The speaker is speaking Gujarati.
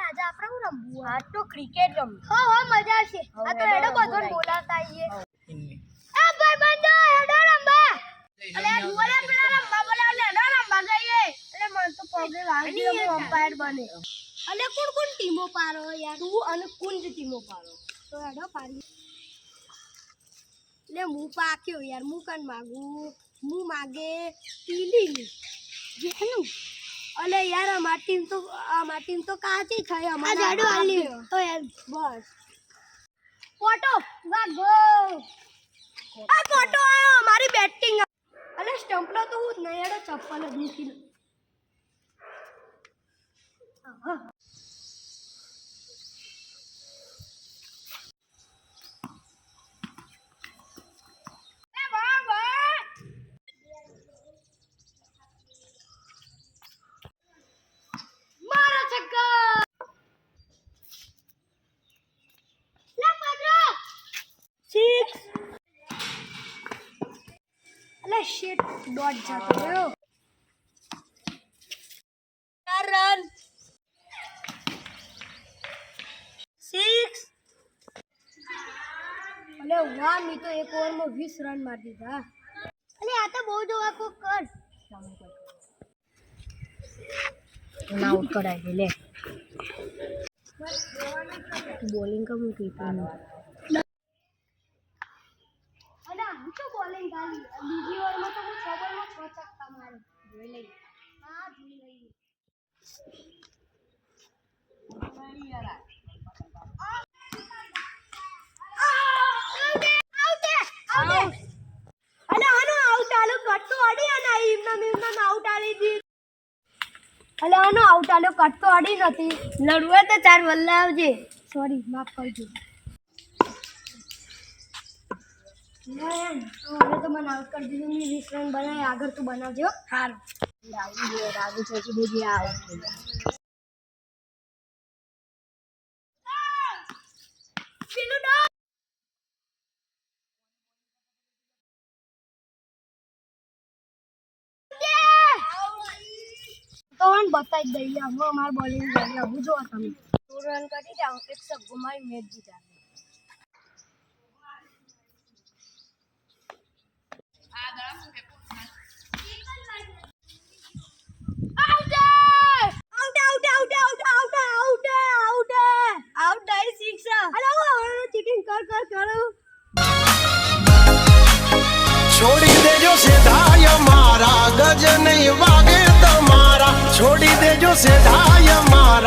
આજે આપણે હું રમવું આ તો ક્રિકેટ રમ હો મજા આવશે આ તો એડો બધો બોલાવતા આઈએ એ ભાઈ બંધો એડો રમવા અલે બોલે પેલા રમવા બોલાવ લે એડો રમવા ગઈએ એટલે મન તો પગે વાગી હું અમ્પાયર બને અલે કોણ કોણ ટીમો પારો યાર તું અને કુંજ ટીમો પારો તો એડો પાડી લે હું પાક્યો યાર હું કન માગું હું માગે પીલી જેનું અલે યાર અમારી ટીમ તો કાચી થઈ અમાર જાડો આલી તો યાર બસ ફોટો વાગો આ ફોટો આયો અમારી બેટિંગ અલે સ્ટમ્પલો તો હું નહીં એડો ચપ્પલ જ મૂકી શિટ ડોટ જતો રહ્યો 4 રન 6 અલે વાહ મી તો એક ઓવરમાં 20 રન મારી દીધા અલે આ તો બહુ જોવા કો કર ના આઉટ કરાય લે બોલિંગ કા મૂકી પાનો હું તો બોલિંગ ગાલી બીજી ઓવરમાં તો હું 6 બોલમાં 6 છક્કા મારું જોઈ લઈ હા જોઈ લઈ અલે આનો આઉટ આલો કટતો અડી અને ઈમના આઉટ આલી દી અલે આનો આઉટ આલો કટતો અડી નથી લડવે તો 4 વલ્લા આવજે સોરી માફ કરજો હવે તો મને આઉટ કરી દીધું મેં 20 રન બનાવી આગળ તું બનાવજો સારું રાગુ છે કે બીજી આઉટ તો હું બતાવી દઈએ હવે અમાર બોલિંગ જોઈએ હું જો તમે 2 રન કરી જાવ એક સબ ગુમાઈ મેચ જીતા छोड़ी दे जो सेधाय मारा गज नहीं वागे तुम्हारा छोड़ी दे जो सेधाय मारा